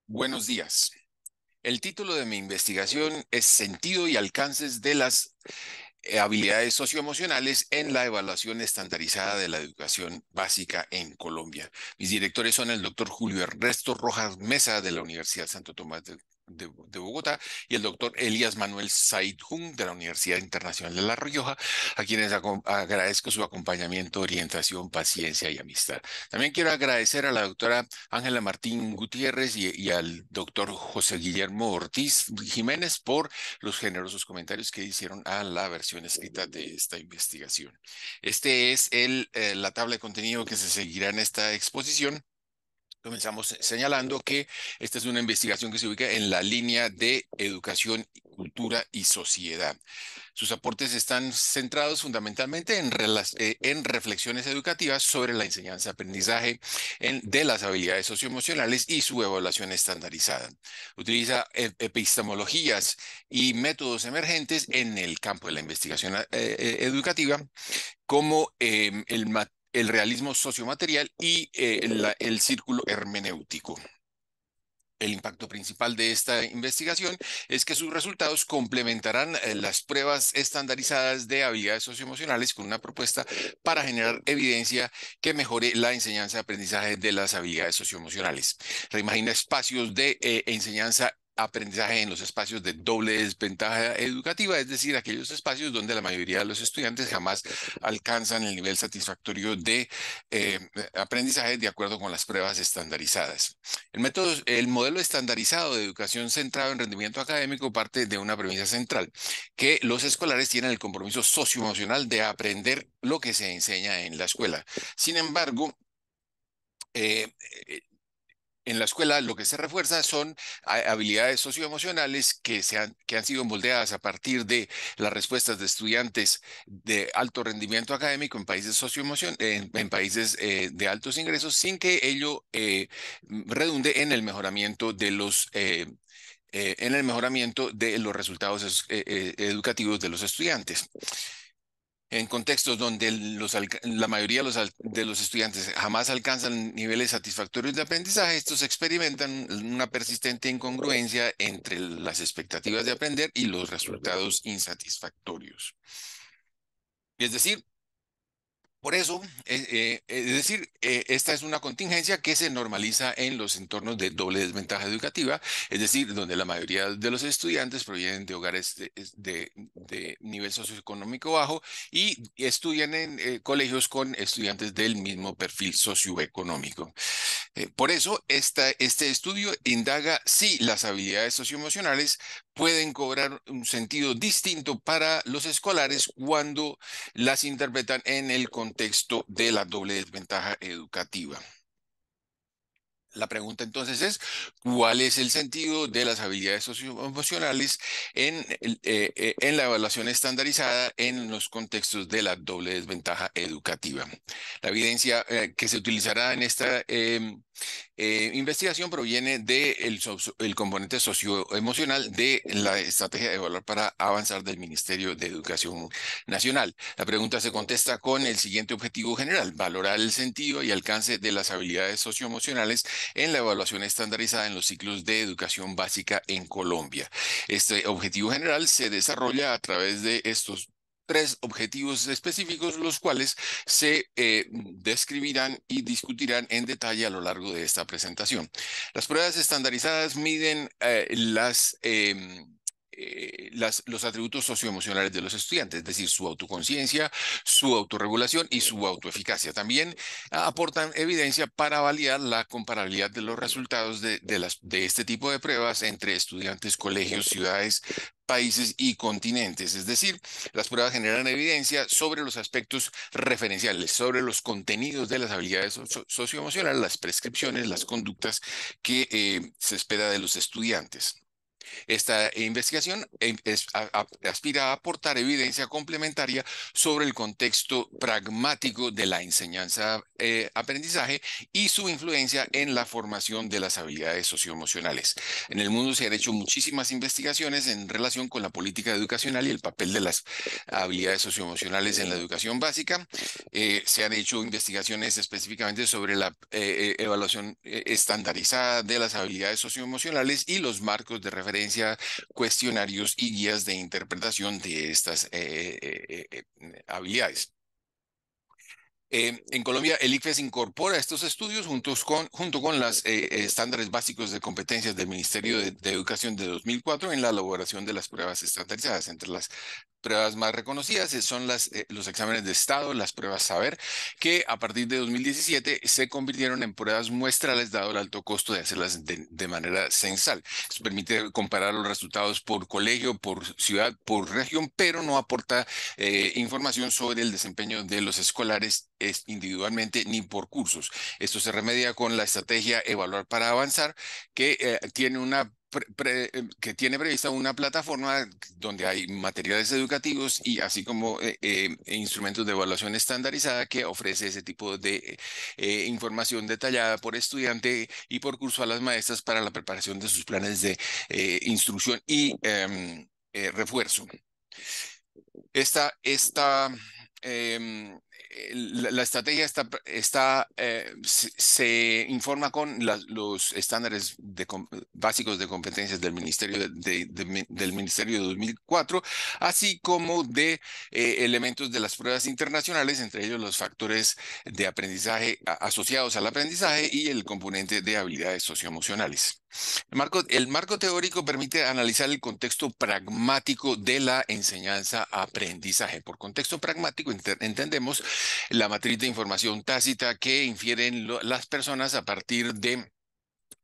Buenos días. El título de mi investigación es Sentido y alcances de las habilidades socioemocionales en la evaluación estandarizada de la educación básica en Colombia. Mis directores son el doctor Julio Ernesto Rojas Mesa de la Universidad Santo Tomás de Bogotá y el doctor Elías Manuel Said Jung de la Universidad Internacional de La Rioja, a quienes agradezco su acompañamiento, orientación, paciencia y amistad. También quiero agradecer a la doctora Ángela Martín Gutiérrez y al doctor José Guillermo Ortiz Jiménez por los generosos comentarios que hicieron a la versión escrita de esta investigación. Este es la tabla de contenido que se seguirá en esta exposición. Comenzamos señalando que esta es una investigación que se ubica en la línea de educación, cultura y sociedad. Sus aportes están centrados fundamentalmente en reflexiones educativas sobre la enseñanza-aprendizaje de las habilidades socioemocionales y su evaluación estandarizada. Utiliza epistemologías y métodos emergentes en el campo de la investigación educativa como el realismo sociomaterial y el círculo hermenéutico. El impacto principal de esta investigación es que sus resultados complementarán las pruebas estandarizadas de habilidades socioemocionales con una propuesta para generar evidencia que mejore la enseñanza-aprendizaje de las habilidades socioemocionales. Reimagina espacios de enseñanza aprendizaje en los espacios de doble desventaja educativa, es decir, aquellos espacios donde la mayoría de los estudiantes jamás alcanzan el nivel satisfactorio de eh, aprendizaje de acuerdo con las pruebas estandarizadas. El modelo estandarizado de educación centrado en rendimiento académico parte de una premisa central, que los escolares tienen el compromiso socioemocional de aprender lo que se enseña en la escuela. Sin embargo, eh, eh, en la escuela lo que se refuerza son habilidades socioemocionales que han sido moldeadas a partir de las respuestas de estudiantes de alto rendimiento académico en países en países de altos ingresos, sin que ello redunde en el mejoramiento de los resultados educativos de los estudiantes. En contextos donde la mayoría de los estudiantes jamás alcanzan niveles satisfactorios de aprendizaje, estos experimentan una persistente incongruencia entre las expectativas de aprender y los resultados insatisfactorios. Es decir, por eso, esta es una contingencia que se normaliza en los entornos de doble desventaja educativa, es decir, donde la mayoría de los estudiantes provienen de hogares de nivel socioeconómico bajo y estudian en colegios con estudiantes del mismo perfil socioeconómico. Por eso, este estudio indaga si las habilidades socioemocionales pueden cobrar un sentido distinto para los escolares cuando las interpretan en el contexto de la doble desventaja educativa. La pregunta entonces es, ¿cuál es el sentido de las habilidades socioemocionales en la evaluación estandarizada en los contextos de la doble desventaja educativa? La evidencia que se utilizará en esta investigación proviene del componente socioemocional de la estrategia de evaluar para avanzar del Ministerio de Educación Nacional. La pregunta se contesta con el siguiente objetivo general: valorar el sentido y alcance de las habilidades socioemocionales en la evaluación estandarizada en los ciclos de educación básica en Colombia. Este objetivo general se desarrolla a través de estos tres objetivos específicos, los cuales se describirán y discutirán en detalle a lo largo de esta presentación. Las pruebas estandarizadas miden los atributos socioemocionales de los estudiantes, es decir, su autoconciencia, su autorregulación y su autoeficacia. También aportan evidencia para validar la comparabilidad de los resultados de este tipo de pruebas entre estudiantes, colegios, ciudades, países y continentes. Es decir, las pruebas generan evidencia sobre los aspectos referenciales, sobre los contenidos de las habilidades socioemocionales, las prescripciones, las conductas que se espera de los estudiantes. Esta investigación aspira a aportar evidencia complementaria sobre el contexto pragmático de la enseñanza-aprendizaje y su influencia en la formación de las habilidades socioemocionales. En el mundo se han hecho muchísimas investigaciones en relación con la política educacional y el papel de las habilidades socioemocionales en la educación básica. Se han hecho investigaciones específicamente sobre la evaluación estandarizada de las habilidades socioemocionales y los marcos de referencia, cuestionarios y guías de interpretación de estas habilidades. En Colombia, el ICFES incorpora estos estudios junto con los estándares básicos de competencias del Ministerio de Educación de 2004 en la elaboración de las pruebas estandarizadas. Entre las pruebas más reconocidas son los exámenes de estado, las pruebas saber, que a partir de 2017 se convirtieron en pruebas muestrales dado el alto costo de hacerlas de manera censal. Esto permite comparar los resultados por colegio, por ciudad, por región, pero no aporta información sobre el desempeño de los escolares individualmente ni por cursos. Esto se remedia con la estrategia Evaluar para Avanzar, que que tiene prevista una plataforma donde hay materiales educativos y así como instrumentos de evaluación estandarizada que ofrece ese tipo de información detallada por estudiante y por curso a las maestras para la preparación de sus planes de instrucción y refuerzo. Em, la estrategia se informa con los estándares básicos de competencias del del Ministerio de 2004, así como de elementos de las pruebas internacionales, entre ellos los factores de aprendizaje asociados al aprendizaje y el componente de habilidades socioemocionales. El marco teórico permite analizar el contexto pragmático de la enseñanza-aprendizaje. Por contexto pragmático entendemos la matriz de información tácita que infieren las personas a partir de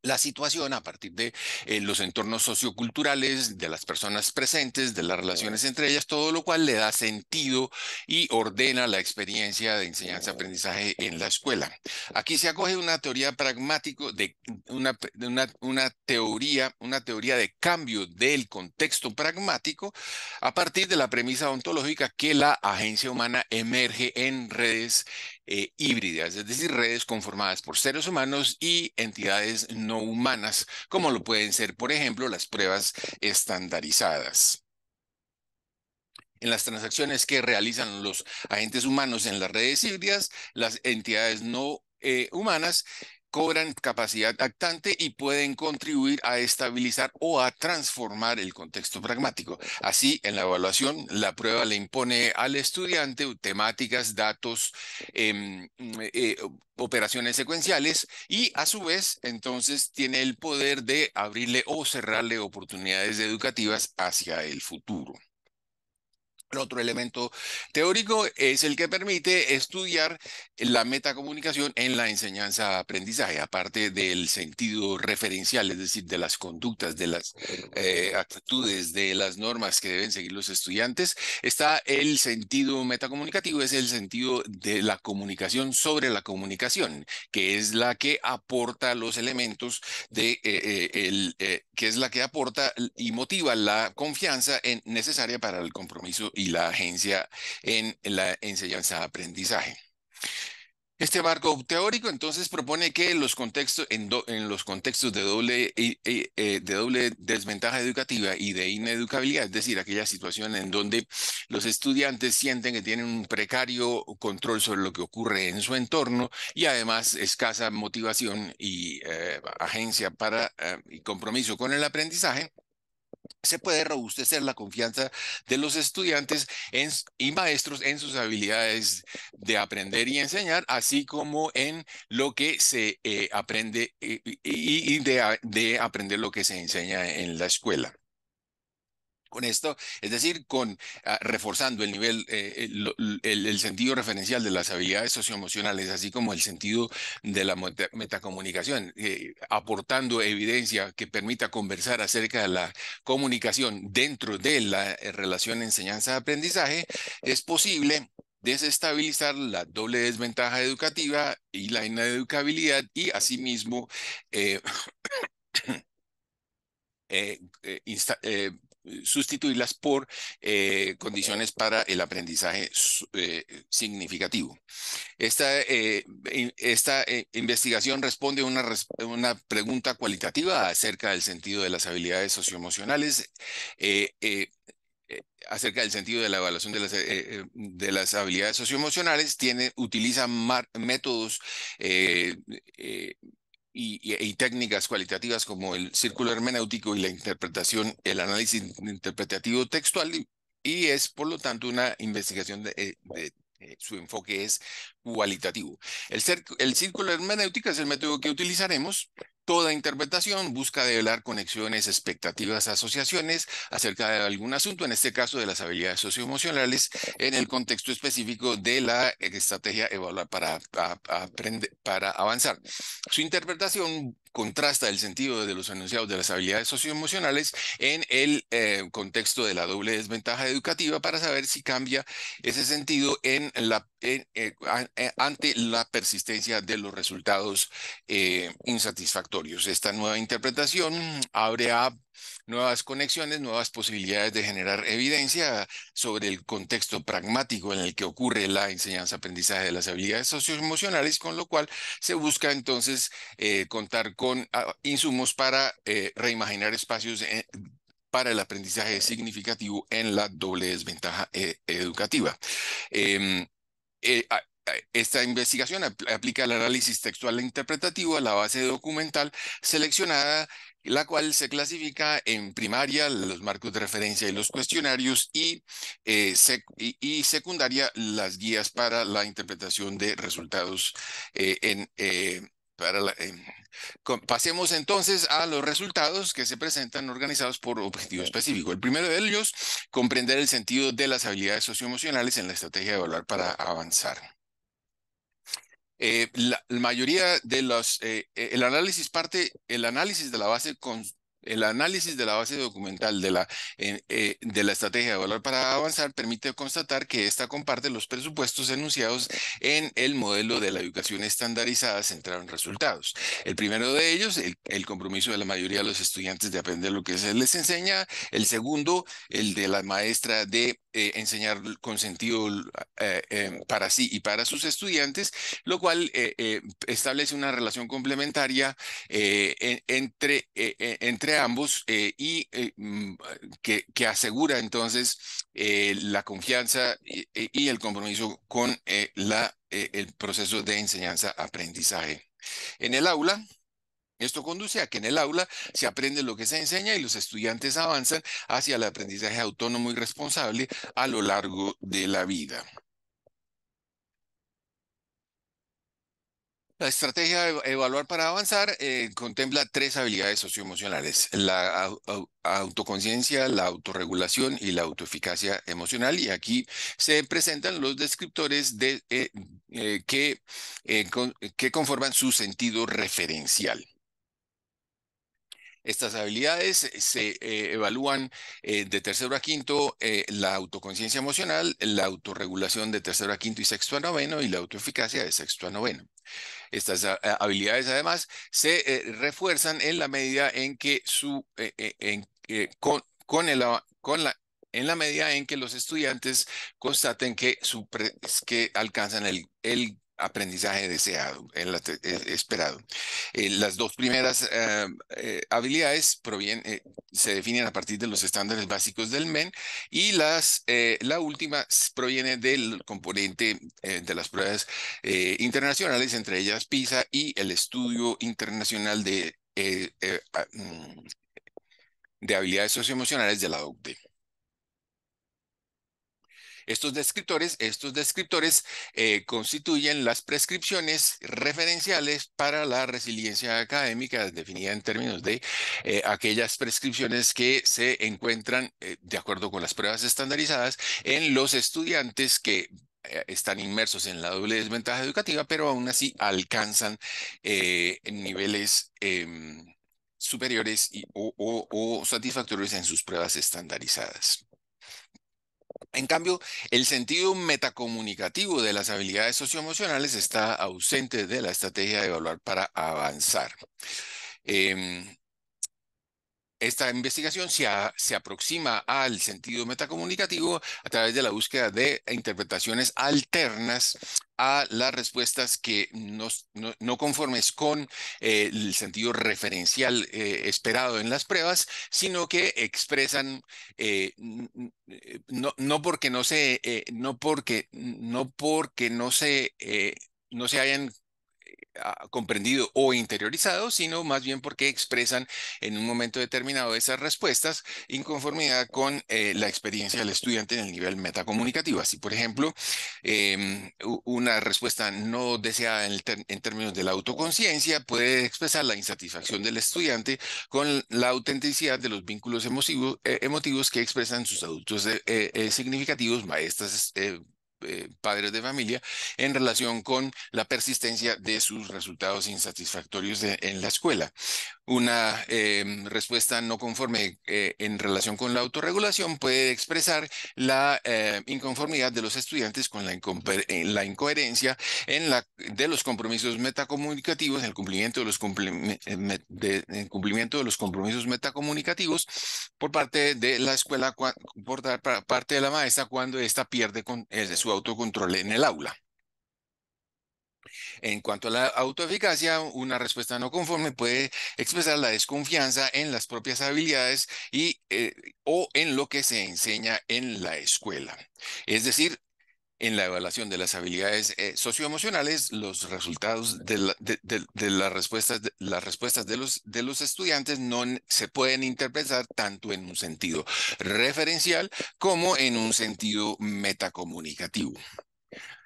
la situación, a partir de los entornos socioculturales, de las personas presentes, de las relaciones entre ellas, todo lo cual le da sentido y ordena la experiencia de enseñanza-aprendizaje en la escuela. Aquí se acoge una teoría pragmático de una teoría de cambio del contexto pragmático a partir de la premisa ontológica que la agencia humana emerge en redes híbridas, es decir, redes conformadas por seres humanos y entidades no humanas, como lo pueden ser, por ejemplo, las pruebas estandarizadas. En las transacciones que realizan los agentes humanos en las redes híbridas, las entidades no humanas cobran capacidad actante y pueden contribuir a estabilizar o a transformar el contexto pragmático. Así, en la evaluación, la prueba le impone al estudiante temáticas, datos, operaciones secuenciales y a su vez, entonces, tiene el poder de abrirle o cerrarle oportunidades educativas hacia el futuro. El otro elemento teórico es el que permite estudiar la metacomunicación en la enseñanza-aprendizaje, aparte del sentido referencial, es decir, de las conductas, de las actitudes, de las normas que deben seguir los estudiantes. Está el sentido metacomunicativo, es el sentido de la comunicación sobre la comunicación, que es la que aporta los elementos que es la que aporta y motiva la confianza necesaria para el compromiso y la agencia en la enseñanza-aprendizaje. Este marco teórico entonces propone que en los contextos de doble desventaja educativa y de ineducabilidad, es decir, aquella situación en donde los estudiantes sienten que tienen un precario control sobre lo que ocurre en su entorno y además escasa motivación y agencia y compromiso con el aprendizaje, se puede robustecer la confianza de los estudiantes y maestros en sus habilidades de aprender y enseñar, así como en lo que se aprende y de aprender lo que se enseña en la escuela. Con esto, es decir, reforzando el nivel, el sentido referencial de las habilidades socioemocionales, así como el sentido de la metacomunicación, aportando evidencia que permita conversar acerca de la comunicación dentro de la relación enseñanza-aprendizaje, es posible desestabilizar la doble desventaja educativa y la ineducabilidad y asimismo sustituirlas por condiciones para el aprendizaje significativo. Esta investigación responde a una pregunta cualitativa acerca del sentido de las habilidades socioemocionales, eh, eh, acerca del sentido de la evaluación de las habilidades socioemocionales. Utiliza métodos eh, eh, y técnicas cualitativas como el círculo hermenéutico y la interpretación, el análisis interpretativo textual, y es por lo tanto una investigación su enfoque es cualitativo. El círculo hermenéutico es el método que utilizaremos. Toda interpretación busca develar conexiones, expectativas, asociaciones acerca de algún asunto, en este caso de las habilidades socioemocionales, en el contexto específico de la estrategia evaluar para avanzar. Su interpretación contrasta el sentido de los enunciados de las habilidades socioemocionales en el contexto de la doble desventaja educativa para saber si cambia ese sentido ante la persistencia de los resultados insatisfactorios. Esta nueva interpretación abre a nuevas conexiones, nuevas posibilidades de generar evidencia sobre el contexto pragmático en el que ocurre la enseñanza-aprendizaje de las habilidades socioemocionales, con lo cual se busca entonces contar con insumos para reimaginar espacios para el aprendizaje significativo en la doble desventaja educativa. Em, Esta investigación aplica el análisis textual e interpretativo a la base documental seleccionada, la cual se clasifica en primaria, los marcos de referencia y los cuestionarios, y secundaria, las guías para la interpretación de resultados para pasemos entonces a los resultados que se presentan organizados por objetivo específico. El primero de ellos, comprender el sentido de las habilidades socioemocionales en la estrategia de evaluar para avanzar. La mayoría de el análisis de la base el análisis de la base documental de la estrategia de valor para avanzar permite constatar que ésta comparte los presupuestos enunciados en el modelo de la educación estandarizada centrado en resultados. El primero de ellos, el compromiso de la mayoría de los estudiantes de aprender lo que se les enseña. El segundo, el de la maestra de enseñar con sentido para sí y para sus estudiantes, lo cual establece una relación complementaria entre ambos, que asegura entonces la confianza y el compromiso con el proceso de enseñanza-aprendizaje. En el aula, esto conduce a que en el aula se aprende lo que se enseña y los estudiantes avanzan hacia el aprendizaje autónomo y responsable a lo largo de la vida. La estrategia de evaluar para avanzar contempla tres habilidades socioemocionales: la autoconciencia, la autorregulación y la autoeficacia emocional. Y aquí se presentan los descriptores que conforman su sentido referencial. Estas habilidades se evalúan de tercero a quinto: la autoconciencia emocional, la autorregulación de tercero a quinto y sexto a noveno, y la autoeficacia de sexto a noveno. Estas habilidades además se refuerzan en la medida en que en la medida en que los estudiantes constaten que alcanzan el aprendizaje deseado, esperado. Las dos primeras habilidades se definen a partir de los estándares básicos del MEN, y la última proviene del componente de las pruebas internacionales, entre ellas PISA y el Estudio Internacional de Habilidades Socioemocionales de la OCDE. Estos descriptores constituyen las prescripciones referenciales para la resiliencia académica, definida en términos de aquellas prescripciones que se encuentran, de acuerdo con las pruebas estandarizadas, en los estudiantes que están inmersos en la doble desventaja educativa, pero aún así alcanzan niveles superiores o satisfactorios en sus pruebas estandarizadas. En cambio, el sentido metacomunicativo de las habilidades socioemocionales está ausente de la estrategia de evaluar para avanzar. Em, esta investigación se aproxima al sentido metacomunicativo a través de la búsqueda de interpretaciones alternas a las respuestas que no conformes con el sentido referencial esperado en las pruebas, sino que expresan no porque no se, no se hayan comprendido o interiorizado, sino más bien porque expresan en un momento determinado esas respuestas en conformidad con la experiencia del estudiante en el nivel metacomunicativo. Así, por ejemplo, una respuesta no deseada en términos de la autoconciencia puede expresar la insatisfacción del estudiante con la autenticidad de los vínculos emotivos que expresan sus adultos significativos, maestras, padres de familia, en relación con la persistencia de sus resultados insatisfactorios en la escuela. Una respuesta no conforme en relación con la autorregulación puede expresar la inconformidad de los estudiantes con la incoherencia de los compromisos metacomunicativos, el cumplimiento de el cumplimiento de los compromisos metacomunicativos por parte de la escuela, parte de la maestra cuando ésta pierde su autocontrol en el aula. En cuanto a la autoeficacia, una respuesta no conforme puede expresar la desconfianza en las propias habilidades o en lo que se enseña en la escuela. Es decir, en la evaluación de las habilidades socioemocionales, los resultados de las respuestas de los estudiantes no se pueden interpretar tanto en un sentido referencial como en un sentido metacomunicativo.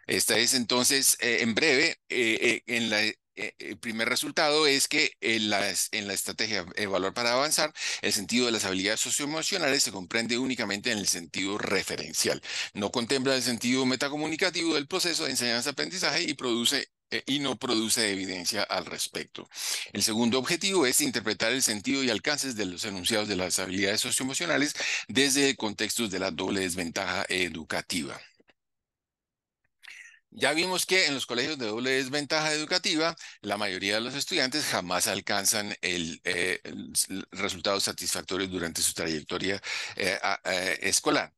Esta es entonces, en breve, el primer resultado es que en la estrategia Evaluar para Avanzar, el sentido de las habilidades socioemocionales se comprende únicamente en el sentido referencial. No contempla el sentido metacomunicativo del proceso de enseñanza-aprendizaje y no produce evidencia al respecto. El segundo objetivo es interpretar el sentido y alcances de los enunciados de las habilidades socioemocionales desde contextos de la doble desventaja educativa. Ya vimos que en los colegios de doble desventaja educativa, la mayoría de los estudiantes jamás alcanzan resultados satisfactorios durante su trayectoria escolar.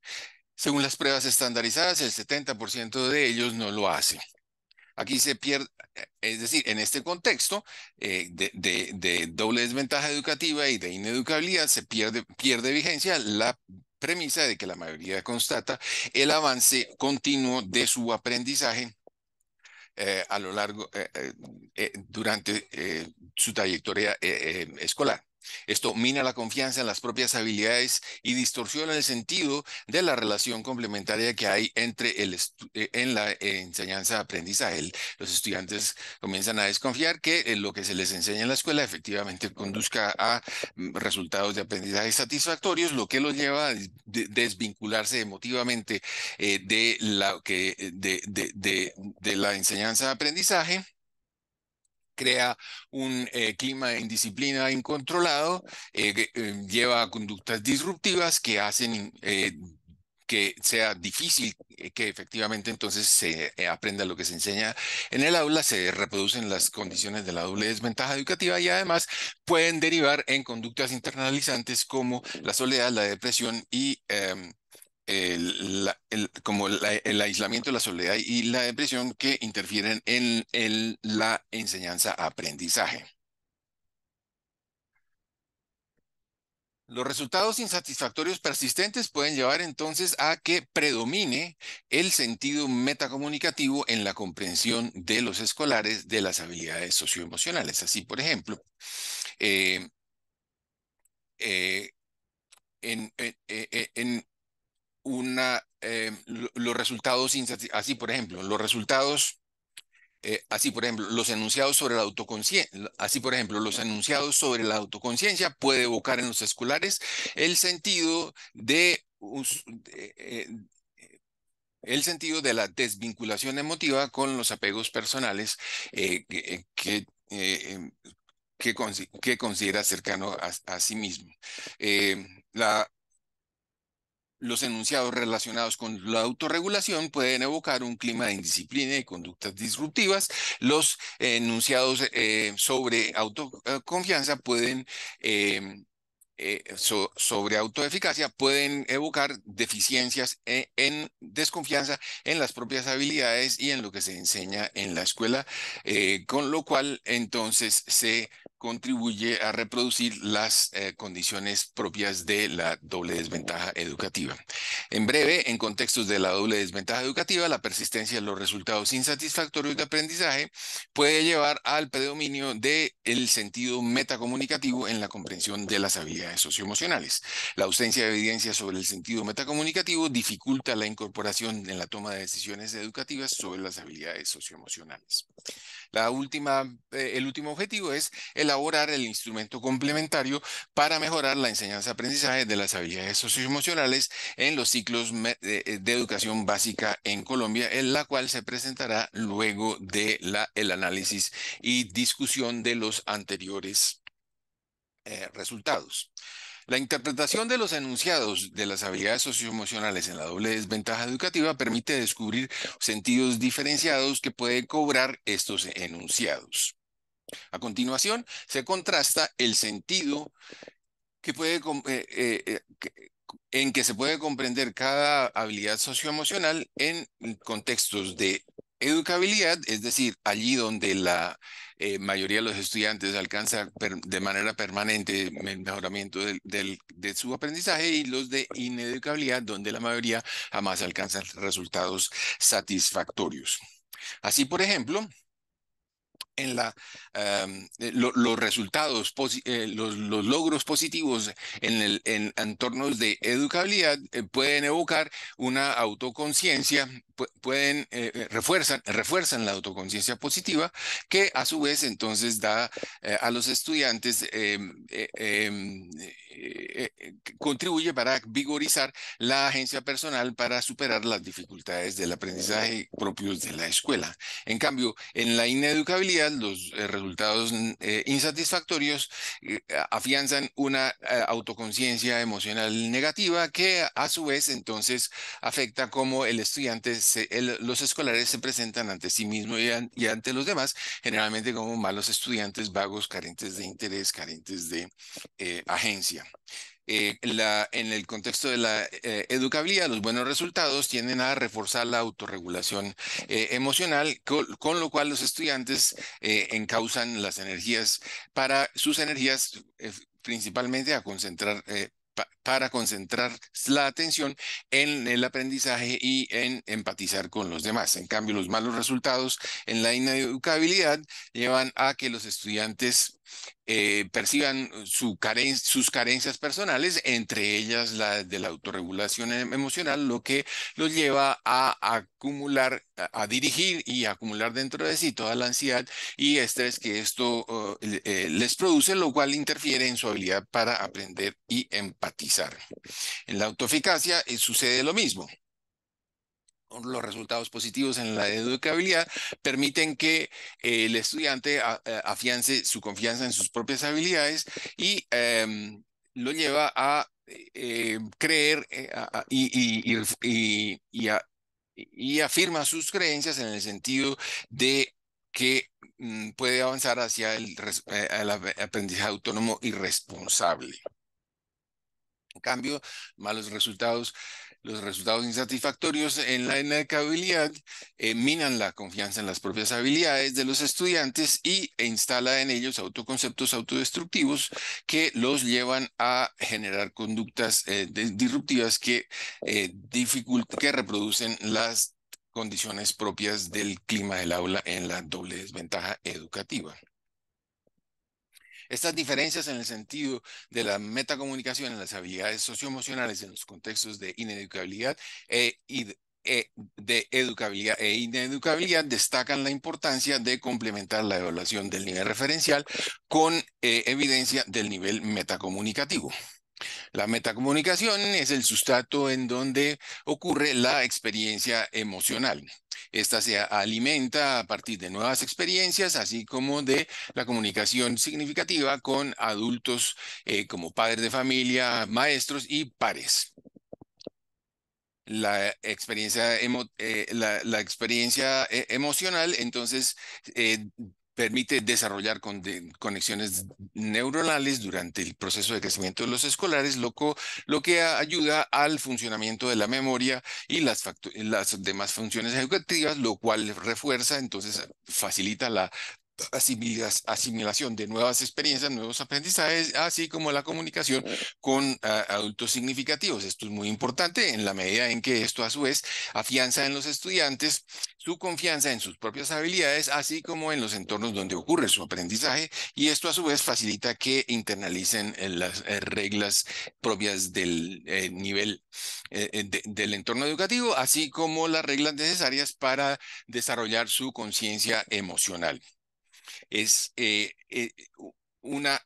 Según las pruebas estandarizadas, el 70% de ellos no lo hace. Aquí se pierde, es decir, en este contexto de doble desventaja educativa y de ineducabilidad, pierde vigencia la premisa de que la mayoría constata el avance continuo de su aprendizaje a lo largo, durante su trayectoria escolar. Esto mina la confianza en las propias habilidades y distorsiona el sentido de la relación complementaria que hay en la enseñanza-aprendizaje. Los estudiantes comienzan a desconfiar que lo que se les enseña en la escuela efectivamente conduzca a resultados de aprendizaje satisfactorios, lo que los lleva a desvincularse emotivamente de la enseñanza-aprendizaje, crea un clima de indisciplina incontrolado, lleva a conductas disruptivas que hacen que sea difícil que efectivamente entonces se aprenda lo que se enseña en el aula, se reproducen las condiciones de la doble desventaja educativa y además pueden derivar en conductas internalizantes como la soledad, la depresión y el aislamiento, la soledad y la depresión que interfieren en la enseñanza-aprendizaje. Los resultados insatisfactorios persistentes pueden llevar entonces a que predomine el sentido metacomunicativo en la comprensión de los escolares de las habilidades socioemocionales. Así, por ejemplo, eh, eh, en los resultados, así por ejemplo, los resultados, así por ejemplo, los enunciados sobre la autoconciencia, así por ejemplo, los enunciados sobre la autoconciencia puede evocar en los escolares el sentido el sentido de la desvinculación emotiva con los apegos personales que considera cercano a sí mismo. Eh, la, Los enunciados relacionados con la autorregulación pueden evocar un clima de indisciplina y conductas disruptivas. Los enunciados sobre autoconfianza pueden sobre autoeficacia pueden evocar deficiencias en desconfianza en las propias habilidades y en lo que se enseña en la escuela, con lo cual entonces se contribuye a reproducir las condiciones propias de la doble desventaja educativa. En breve, en contextos de la doble desventaja educativa, la persistencia de los resultados insatisfactorios de aprendizaje puede llevar al predominio del sentido metacomunicativo en la comprensión de las habilidades socioemocionales. La ausencia de evidencia sobre el sentido metacomunicativo dificulta la incorporación en la toma de decisiones educativas sobre las habilidades socioemocionales. El último objetivo es elaborar el instrumento complementario para mejorar la enseñanza-aprendizaje de las habilidades socioemocionales en los ciclos de educación básica en Colombia, en la cual se presentará luego de el análisis y discusión de los anteriores resultados. La interpretación de los enunciados de las habilidades socioemocionales en la doble desventaja educativa permite descubrir sentidos diferenciados que pueden cobrar estos enunciados. A continuación, se contrasta el sentido que en que se puede comprender cada habilidad socioemocional en contextos de educabilidad, es decir, allí donde la mayoría de los estudiantes alcanza de manera permanente el mejoramiento de su aprendizaje, y los de ineducabilidad, donde la mayoría jamás alcanza resultados satisfactorios. Así, por ejemplo, los resultados, los logros positivos en entornos de educabilidad pueden evocar una autoconciencia, refuerzan la autoconciencia positiva, que a su vez entonces da a los estudiantes, contribuye para vigorizar la agencia personal para superar las dificultades del aprendizaje propios de la escuela. En cambio, en la ineducabilidad, los resultados insatisfactorios afianzan una autoconciencia emocional negativa, que a su vez entonces afecta cómo el estudiante, los escolares se presentan ante sí mismo y ante los demás, generalmente como malos estudiantes, vagos, carentes de interés, carentes de agencia. En el contexto de la educabilidad, los buenos resultados tienden a reforzar la autorregulación emocional, con lo cual los estudiantes encausan las energías sus energías principalmente a concentrar. Para concentrar la atención en el aprendizaje y en empatizar con los demás. En cambio, los malos resultados en la ineducabilidad llevan a que los estudiantes perciban sus carencias personales, entre ellas la de la autorregulación emocional, lo que los lleva a acumular, a dirigir y a acumular dentro de sí toda la ansiedad y estrés que esto les produce, lo cual interfiere en su habilidad para aprender y empatizar. En la autoeficacia sucede lo mismo. Los resultados positivos en la educabilidad permiten que el estudiante afiance su confianza en sus propias habilidades y lo lleva a creer y afirma sus creencias en el sentido de que puede avanzar hacia el aprendizaje autónomo y responsable. En cambio, los resultados insatisfactorios en la inacabilidad minan la confianza en las propias habilidades de los estudiantes e instala en ellos autoconceptos autodestructivos que los llevan a generar conductas disruptivas que reproducen las condiciones propias del clima del aula en la doble desventaja educativa. Estas diferencias en el sentido de la metacomunicación en las habilidades socioemocionales en los contextos de ineducabilidad de educabilidad e ineducabilidad destacan la importancia de complementar la evaluación del nivel referencial con evidencia del nivel metacomunicativo. La metacomunicación es el sustrato en donde ocurre la experiencia emocional. Esta se alimenta a partir de nuevas experiencias, así como de la comunicación significativa con adultos como padres de familia, maestros y pares. La experiencia emocional, entonces, permite desarrollar conexiones neuronales durante el proceso de crecimiento de los escolares, lo que ayuda al funcionamiento de la memoria y las demás funciones educativas, lo cual refuerza, entonces facilita la asimilación de nuevas experiencias, nuevos aprendizajes, así como la comunicación con adultos significativos. Esto es muy importante en la medida en que esto a su vez afianza en los estudiantes su confianza en sus propias habilidades, así como en los entornos donde ocurre su aprendizaje, y esto a su vez facilita que internalicen las reglas propias del nivel del entorno educativo, así como las reglas necesarias para desarrollar su conciencia emocional. Es una,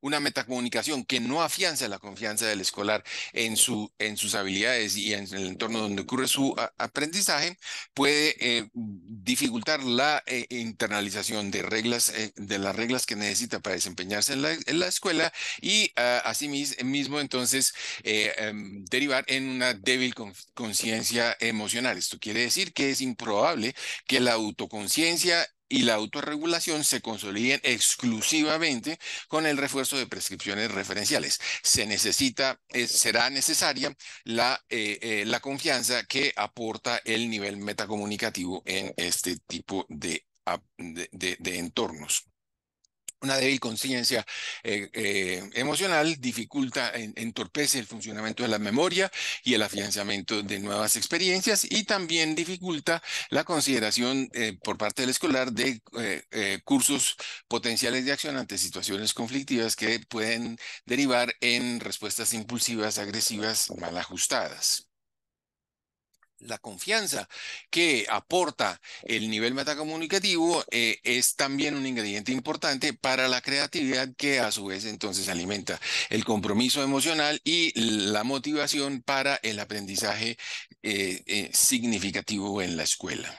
una metacomunicación que no afianza la confianza del escolar en sus habilidades y en el entorno donde ocurre su aprendizaje, puede dificultar la internalización de reglas, de las reglas que necesita para desempeñarse en la escuela y asimismo entonces derivar en una débil conciencia emocional. Esto quiere decir que es improbable que la autoconciencia y la autorregulación se consoliden exclusivamente con el refuerzo de prescripciones referenciales. Será necesaria la confianza que aporta el nivel metacomunicativo en este tipo de entornos. Una débil conciencia emocional entorpece el funcionamiento de la memoria y el afianzamiento de nuevas experiencias, y también dificulta la consideración por parte del escolar de cursos potenciales de acción ante situaciones conflictivas que pueden derivar en respuestas impulsivas, agresivas, mal ajustadas. La confianza que aporta el nivel metacomunicativo es también un ingrediente importante para la creatividad, que a su vez entonces alimenta el compromiso emocional y la motivación para el aprendizaje significativo en la escuela.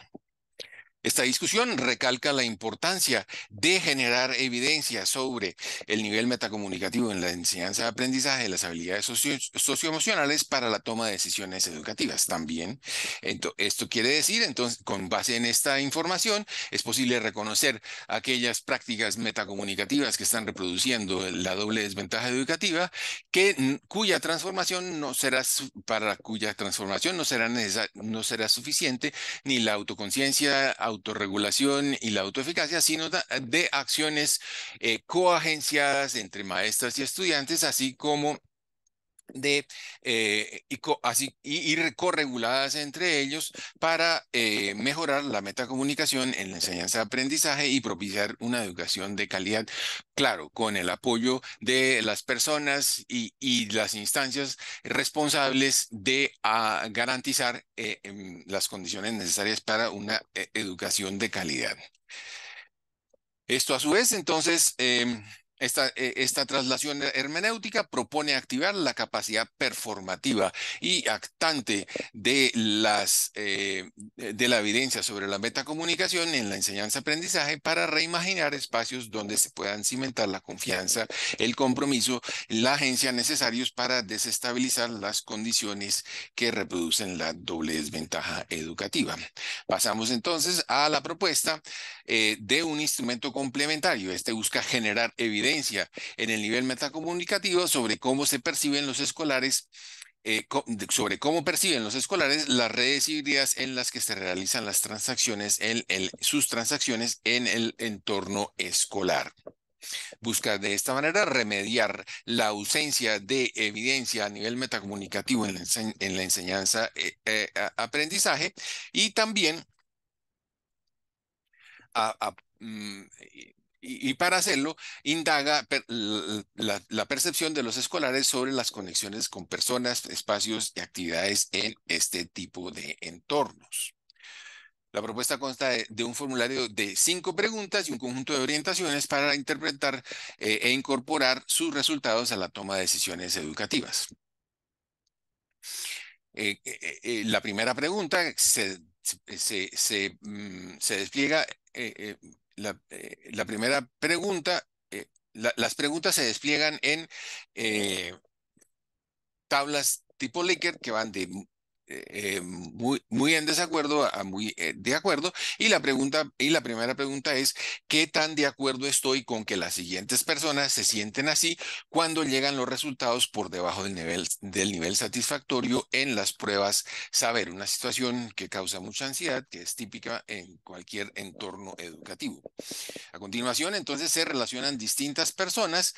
Esta discusión recalca la importancia de generar evidencia sobre el nivel metacomunicativo en la enseñanza de aprendizaje de las habilidades socioemocionales para la toma de decisiones educativas. También, esto quiere decir, entonces, con base en esta información, es posible reconocer aquellas prácticas metacomunicativas que están reproduciendo la doble desventaja educativa, cuya transformación no será, para cuya transformación no será suficiente ni la autoconciencia, autorregulación y la autoeficacia, sino de acciones coagenciadas entre maestras y estudiantes, así como de ir correguladas entre ellos para mejorar la metacomunicación en la enseñanza de aprendizaje y propiciar una educación de calidad, claro, con el apoyo de las personas y las instancias responsables de garantizar las condiciones necesarias para una educación de calidad. Esto a su vez, entonces, esta traslación hermenéutica propone activar la capacidad performativa y actante de la evidencia sobre la metacomunicación en la enseñanza-aprendizaje para reimaginar espacios donde se puedan cimentar la confianza, el compromiso, la agencia necesarios para desestabilizar las condiciones que reproducen la doble desventaja educativa. Pasamos entonces a la propuesta de un instrumento complementario. Este busca generar evidencia en el nivel metacomunicativo sobre cómo se perciben los escolares, sobre cómo perciben los escolares las redes híbridas en las que se realizan las transacciones, sus transacciones en el entorno escolar. Busca de esta manera remediar la ausencia de evidencia a nivel metacomunicativo en la enseñanza aprendizaje, y también a- a- mm, y para hacerlo, indaga la percepción de los escolares sobre las conexiones con personas, espacios y actividades en este tipo de entornos. La propuesta consta de un formulario de 5 preguntas y un conjunto de orientaciones para interpretar e incorporar sus resultados a la toma de decisiones educativas. La primera pregunta se despliega, la primera pregunta, las preguntas se despliegan en eh, tablas tipo Likert que van muy en desacuerdo a muy de acuerdo. Y la primera pregunta es, ¿qué tan de acuerdo estoy con que las siguientes personas se sienten así cuando llegan los resultados por debajo del nivel satisfactorio en las pruebas saber? Una situación que causa mucha ansiedad, que es típica en cualquier entorno educativo. A continuación, entonces, se relacionan distintas personas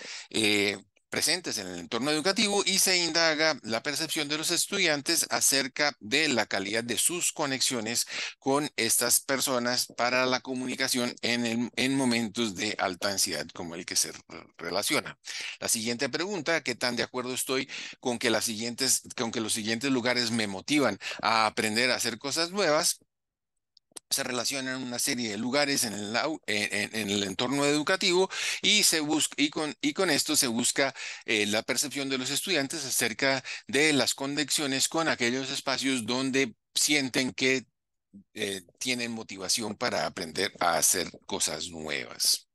presentes en el entorno educativo y se indaga la percepción de los estudiantes acerca de la calidad de sus conexiones con estas personas para la comunicación en momentos de alta ansiedad como el que se relaciona. La siguiente pregunta: ¿qué tan de acuerdo estoy con que los siguientes lugares me motivan a aprender a hacer cosas nuevas? Se relacionan una serie de lugares en el entorno educativo y y con esto se busca la percepción de los estudiantes acerca de las conexiones con aquellos espacios donde sienten que tienen motivación para aprender a hacer cosas nuevas.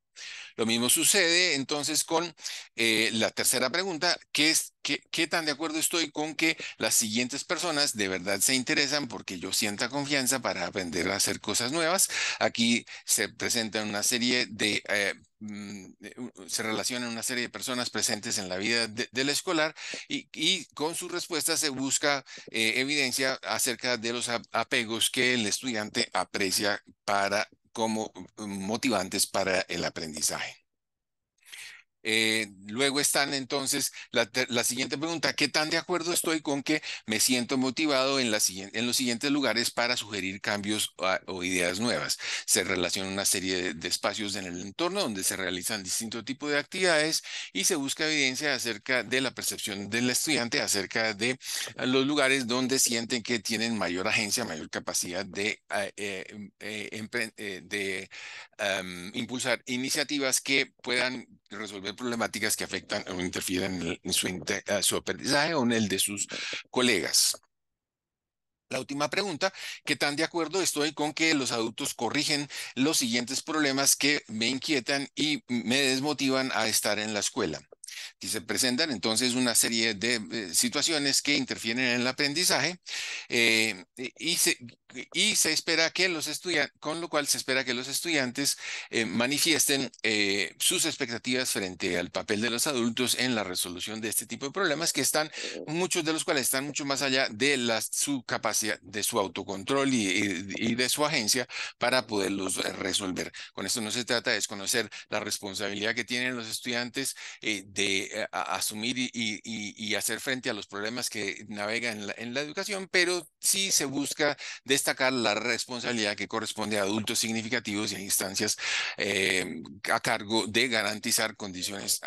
Lo mismo sucede entonces con la tercera pregunta, que es qué tan de acuerdo estoy con que las siguientes personas de verdad se interesan porque yo sienta confianza para aprender a hacer cosas nuevas. Aquí se presentan una serie se relacionan una serie de personas presentes en la vida del escolar y con sus respuestas se busca evidencia acerca de los apegos que el estudiante aprecia como motivantes para el aprendizaje. Luego están entonces la siguiente pregunta: ¿qué tan de acuerdo estoy con que me siento motivado en los siguientes lugares para sugerir cambios o ideas nuevas? Se relaciona una serie de espacios en el entorno donde se realizan distintos tipos de actividades y se busca evidencia acerca de la percepción del estudiante acerca de los lugares donde sienten que tienen mayor agencia, mayor capacidad de impulsar iniciativas que puedan resolver problemáticas que afectan o interfieren su aprendizaje o en el de sus colegas. La última pregunta: ¿qué tan de acuerdo estoy con que los adultos corrigen los siguientes problemas que me inquietan y me desmotivan a estar en la escuela? Y se presentan entonces una serie de situaciones que interfieren en el aprendizaje eh, y, se, y se espera que los estudiantes, con lo cual se espera que los estudiantes manifiesten sus expectativas frente al papel de los adultos en la resolución de este tipo de problemas muchos de los cuales están mucho más allá de su capacidad, de su autocontrol y de su agencia para poderlos resolver. Con esto no se trata de desconocer la responsabilidad que tienen los estudiantes de asumir y hacer frente a los problemas que navegan en la educación, pero sí se busca destacar la responsabilidad que corresponde a adultos significativos y a instancias a cargo de garantizar condiciones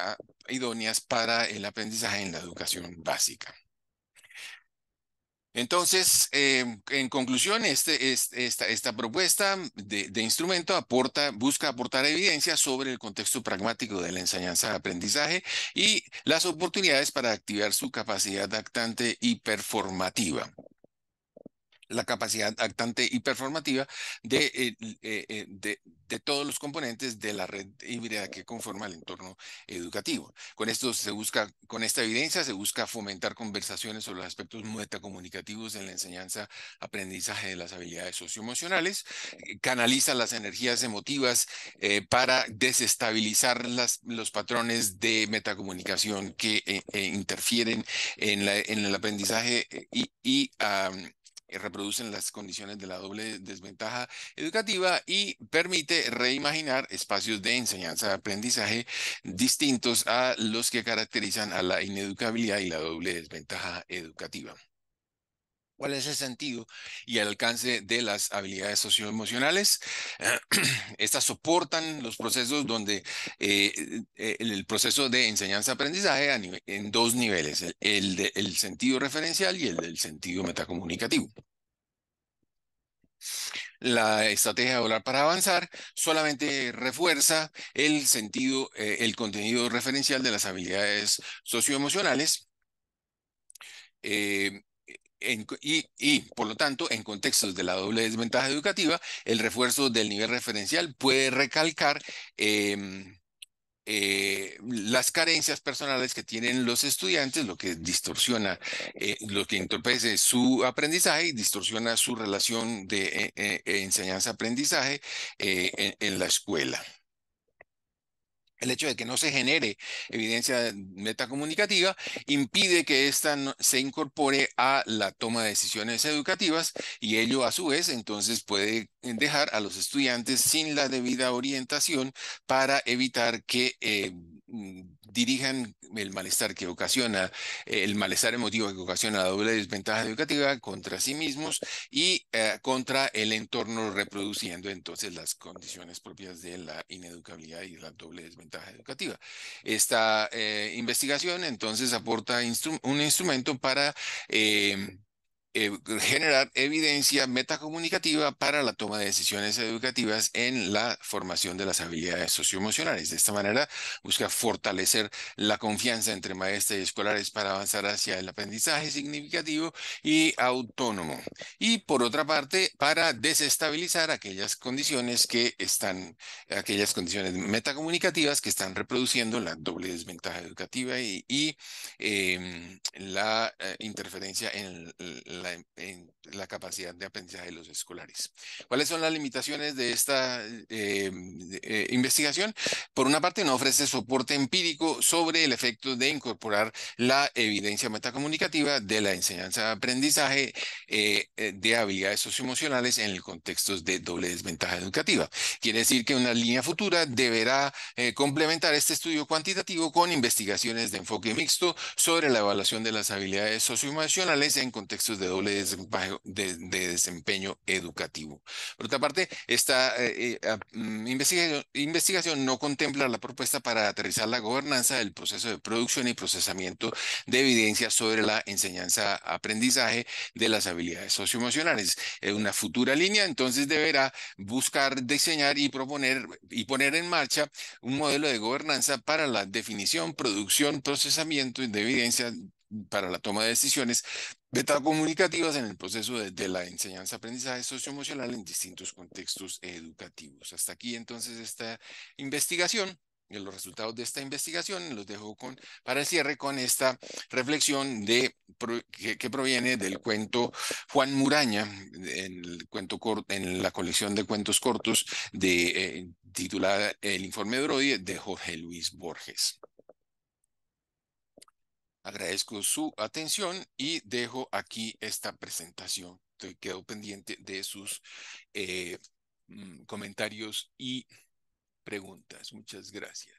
idóneas para el aprendizaje en la educación básica. Entonces, en conclusión, esta propuesta de instrumento busca aportar evidencia sobre el contexto pragmático de la enseñanza-aprendizaje y las oportunidades para activar su capacidad actante y performativa. La capacidad actante y performativa de todos los componentes de la red híbrida que conforma el entorno educativo. Con esta evidencia se busca fomentar conversaciones sobre los aspectos metacomunicativos en la enseñanza, aprendizaje de las habilidades socioemocionales, canaliza las energías emotivas para desestabilizar los patrones de metacomunicación que interfieren en el aprendizaje reproducen las condiciones de la doble desventaja educativa y permite reimaginar espacios de enseñanza-aprendizaje distintos a los que caracterizan a la ineducabilidad y la doble desventaja educativa. ¿Cuál es el sentido y el alcance de las habilidades socioemocionales? Estas soportan los procesos donde el proceso de enseñanza-aprendizaje en dos niveles, el sentido referencial y el del sentido metacomunicativo. La estrategia de hablar para avanzar solamente refuerza el contenido referencial de las habilidades socioemocionales. eh, por lo tanto, en contextos de la doble desventaja educativa, el refuerzo del nivel referencial puede recalcar em, las carencias personales que tienen los estudiantes, lo que distorsiona, lo que entorpece su aprendizaje y distorsiona su relación de enseñanza-aprendizaje en la escuela. El hecho de que no se genere evidencia metacomunicativa impide que ésta se incorpore a la toma de decisiones educativas y ello a su vez entonces puede dejar a los estudiantes sin la debida orientación para evitar que dirijan el malestar que ocasiona, el malestar emotivo que ocasiona la doble desventaja educativa contra sí mismos y contra el entorno, reproduciendo entonces las condiciones propias de la ineducabilidad y la doble desventaja educativa. Esta investigación entonces aporta un instrumento para generar evidencia metacomunicativa para la toma de decisiones educativas en la formación de las habilidades socioemocionales. De esta manera, busca fortalecer la confianza entre maestros y escolares para avanzar hacia el aprendizaje significativo y autónomo. Y por otra parte, para desestabilizar aquellas condiciones metacomunicativas que están reproduciendo la doble desventaja educativa y la interferencia en la capacidad de aprendizaje de los escolares. ¿Cuáles son las limitaciones de esta investigación? Por una parte, no ofrece soporte empírico sobre el efecto de incorporar la evidencia metacomunicativa de la enseñanza-aprendizaje de habilidades socioemocionales en el contexto de doble desventaja educativa. Quiere decir que una línea futura deberá complementar este estudio cuantitativo con investigaciones de enfoque mixto sobre la evaluación de las habilidades socioemocionales en contextos de doble de desempeño educativo. Por otra parte, esta investigación no contempla la propuesta para aterrizar la gobernanza del proceso de producción y procesamiento de evidencia sobre la enseñanza-aprendizaje de las habilidades socioemocionales. En una futura línea, entonces, deberá buscar diseñar y proponer y poner en marcha un modelo de gobernanza para la definición, producción, procesamiento de evidencia para la toma de decisiones metacomunicativas en el proceso de la enseñanza-aprendizaje socioemocional en distintos contextos educativos. Hasta aquí entonces esta investigación. Los resultados de esta investigación los dejo para el cierre con esta reflexión que proviene del cuento Juan Muraña, en la colección de cuentos cortos titulada El informe de Brody de Jorge Luis Borges. Agradezco su atención y dejo aquí esta presentación. Quedo pendiente de sus comentarios y preguntas. Muchas gracias.